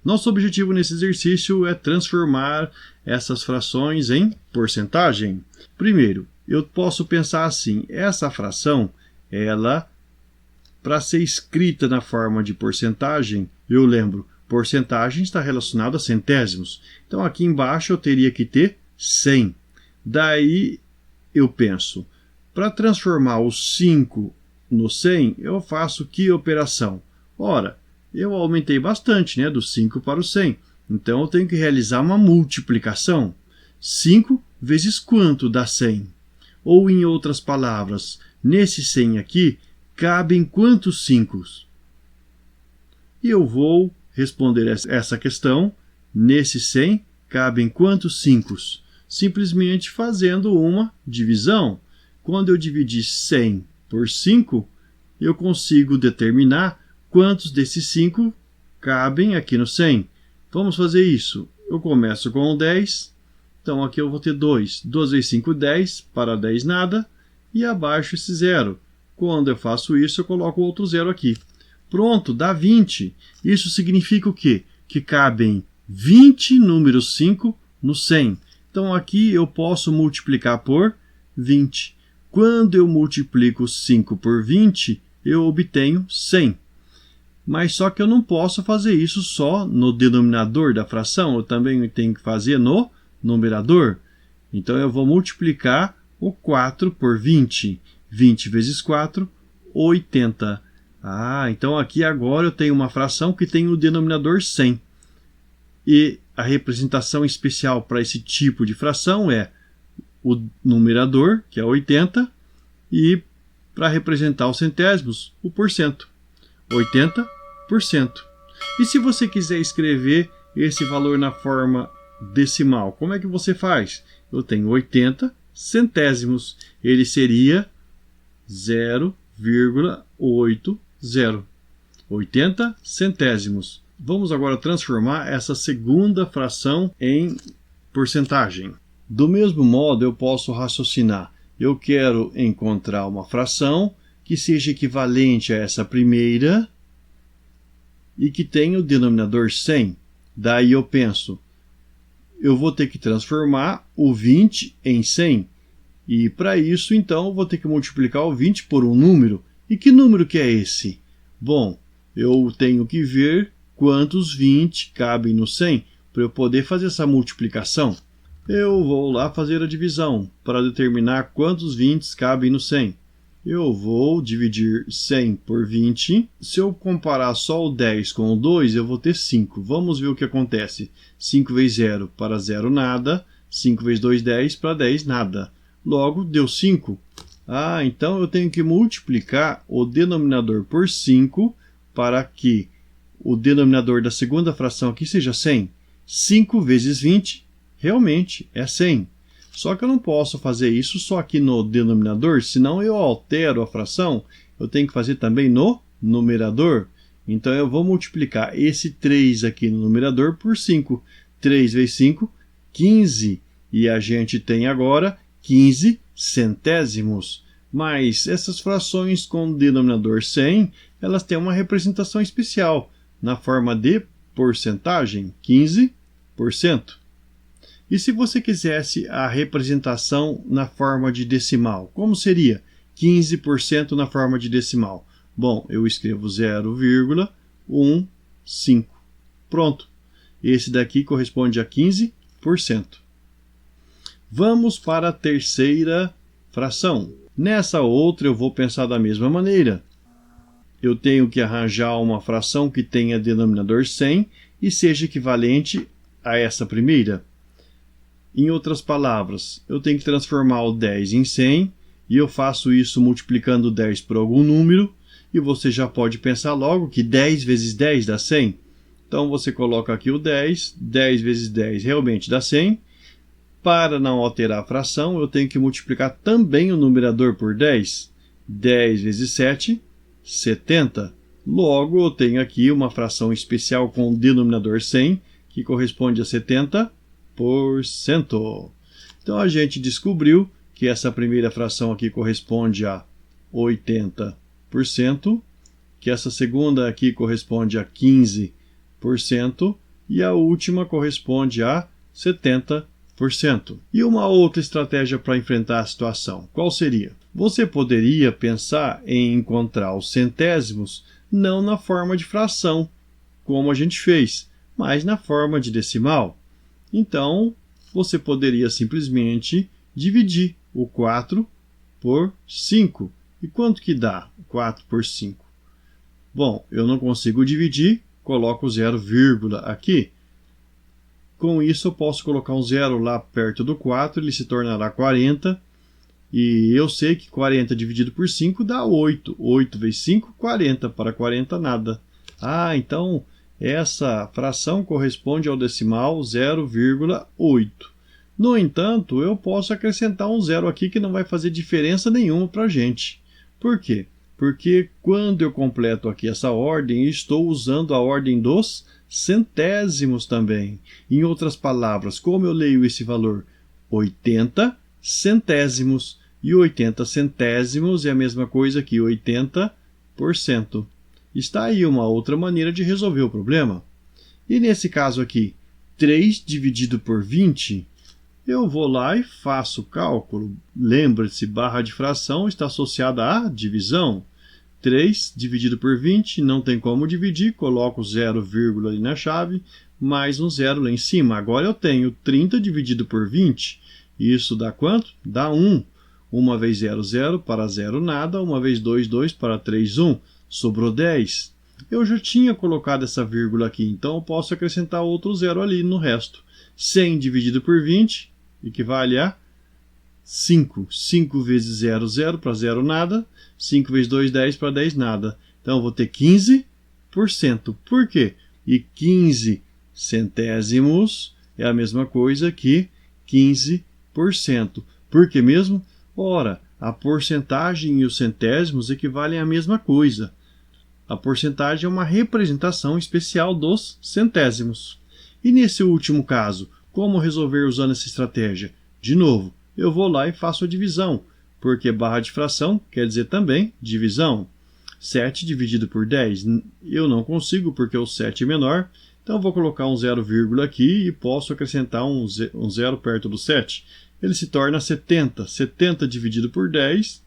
Nosso objetivo nesse exercício é transformar essas frações em porcentagem. Primeiro, eu posso pensar assim, essa fração, ela, para ser escrita na forma de porcentagem, eu lembro, porcentagem está relacionada a centésimos. Então aqui embaixo eu teria que ter 100. Daí eu penso, para transformar o 5 no 100, eu faço que operação? Ora, eu aumentei bastante, né, do 5 para o 100. Então eu tenho que realizar uma multiplicação. 5 vezes quanto dá 100? Ou em outras palavras, nesse 100 aqui, cabem quantos 5? E eu vou responder essa questão. Nesse 100, cabem quantos 5? Simplesmente fazendo uma divisão. Quando eu dividir 100 por 5, eu consigo determinar quantos desses 5 cabem aqui no 100. Vamos fazer isso. Eu começo com o 10. Então aqui eu vou ter 2. 2 vezes 5, 10. Para 10, nada. E abaixo esse 0. Quando eu faço isso, eu coloco outro 0 aqui. Pronto, dá 20. Isso significa o quê? Que cabem 20 números 5 no 100. Então aqui eu posso multiplicar por 20. Quando eu multiplico 5 por 20, eu obtenho 100. Mas só que eu não posso fazer isso só no denominador da fração, eu também tenho que fazer no numerador. Então eu vou multiplicar o 4 por 20. 20 vezes 4, 80. Então aqui agora eu tenho uma fração que tem o denominador 100. E a representação especial para esse tipo de fração é o numerador, que é 80, e para representar os centésimos, o porcento. 80%. E se você quiser escrever esse valor na forma decimal, como é que você faz? Eu tenho 80 centésimos. Ele seria 0,80. 80 centésimos. Vamos agora transformar essa segunda fração em porcentagem. Do mesmo modo, eu posso raciocinar. Eu quero encontrar uma fração que seja equivalente a essa primeira e que tenha o denominador 100. Daí eu penso, eu vou ter que transformar o 20 em 100. E para isso, então, eu vou ter que multiplicar o 20 por um número. E que número que é esse? Bom, eu tenho que ver quantos 20 cabem no 100 para eu poder fazer essa multiplicação. Eu vou lá fazer a divisão para determinar quantos 20 cabem no 100. Eu vou dividir 100 por 20. Se eu comparar só o 10 com o 2, eu vou ter 5. Vamos ver o que acontece. 5 vezes 0 para 0, nada. 5 vezes 2, 10 para 10, nada. Logo, deu 5. Então eu tenho que multiplicar o denominador por 5 para que o denominador da segunda fração aqui seja 100. 5 vezes 20 realmente é 100. Só que eu não posso fazer isso só aqui no denominador, senão eu altero a fração. Eu tenho que fazer também no numerador. Então eu vou multiplicar esse 3 aqui no numerador por 5. 3 vezes 5, 15. E a gente tem agora 15 centésimos. Mas essas frações com denominador 100, elas têm uma representação especial na forma de porcentagem, 15%. E se você quisesse a representação na forma de decimal, como seria 15% na forma de decimal? Bom, eu escrevo 0,15. Pronto. Esse daqui corresponde a 15%. Vamos para a terceira fração. Nessa outra eu vou pensar da mesma maneira. Eu tenho que arranjar uma fração que tenha denominador 100 e seja equivalente a essa primeira. Em outras palavras, eu tenho que transformar o 10 em 100 e eu faço isso multiplicando 10 por algum número e você já pode pensar logo que 10 vezes 10 dá 100. Então você coloca aqui o 10, 10 vezes 10 realmente dá 100. Para não alterar a fração, eu tenho que multiplicar também o numerador por 10. 10 vezes 7, 70. Logo, eu tenho aqui uma fração especial com o denominador 100, que corresponde a 70%. Então, a gente descobriu que essa primeira fração aqui corresponde a 80%, que essa segunda aqui corresponde a 15%, e a última corresponde a 70%. E uma outra estratégia para enfrentar a situação, qual seria? Você poderia pensar em encontrar os centésimos não na forma de fração, como a gente fez, mas na forma de decimal. Então, você poderia simplesmente dividir o 4 por 5. E quanto que dá 4 por 5? Bom, eu não consigo dividir, coloco 0, aqui. Com isso, eu posso colocar um 0 lá perto do 4, ele se tornará 40. E eu sei que 40 dividido por 5 dá 8. 8 vezes 5, 40. Para 40, nada. Então essa fração corresponde ao decimal 0,8. No entanto, eu posso acrescentar um 0 aqui que não vai fazer diferença nenhuma para a gente. Por quê? Porque quando eu completo aqui essa ordem, estou usando a ordem dos centésimos também. Em outras palavras, como eu leio esse valor? 80 centésimos. E 80 centésimos é a mesma coisa que 80%. Está aí uma outra maneira de resolver o problema. E nesse caso aqui, 3 dividido por 20, eu vou lá e faço o cálculo. Lembre-se, barra de fração está associada à divisão. 3 dividido por 20, não tem como dividir, coloco 0, ali na chave, mais um 0 lá em cima. Agora eu tenho 30 dividido por 20, isso dá quanto? Dá 1. 1 vezes 0, 0, para 0 nada, 1 vezes 2, 2, para 3, 1. Sobrou 10. Eu já tinha colocado essa vírgula aqui, então eu posso acrescentar outro 0 ali no resto. 100 dividido por 20 equivale a 5. 5 vezes 0, 0, para 0 nada. 5 vezes 2, 10, para 10 nada. Então eu vou ter 15%. Por quê? E 15 centésimos é a mesma coisa que 15%. Por que mesmo? Ora, a porcentagem e os centésimos equivalem à mesma coisa. A porcentagem é uma representação especial dos centésimos. E nesse último caso, como resolver usando essa estratégia? De novo, eu vou lá e faço a divisão, porque barra de fração quer dizer também divisão. 7 dividido por 10, eu não consigo porque o 7 é menor, então vou colocar um 0, aqui e posso acrescentar um 0 perto do 7. Ele se torna 70. 70 dividido por 10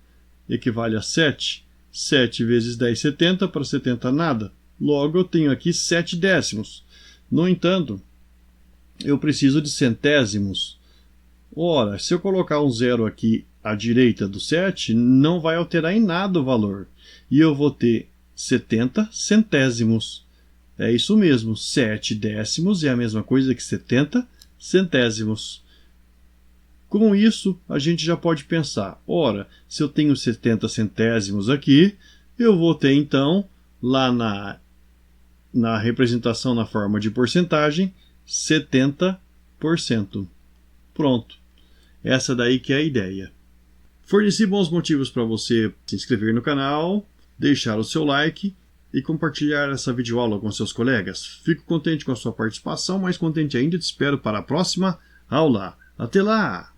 equivale a 7. 7 vezes 10, 70, para 70 nada. Logo eu tenho aqui 7 décimos. No entanto, eu preciso de centésimos. Ora, se eu colocar um 0 aqui à direita do 7, não vai alterar em nada o valor. E eu vou ter 70 centésimos. É isso mesmo, 7 décimos é a mesma coisa que 70 centésimos. Com isso, a gente já pode pensar, ora, se eu tenho 70 centésimos aqui, eu vou ter então, lá na representação na forma de porcentagem, 70%. Pronto. Essa daí que é a ideia. Forneci bons motivos para você se inscrever no canal, deixar o seu like e compartilhar essa videoaula com seus colegas. Fico contente com a sua participação, mais contente ainda te espero para a próxima aula. Até lá!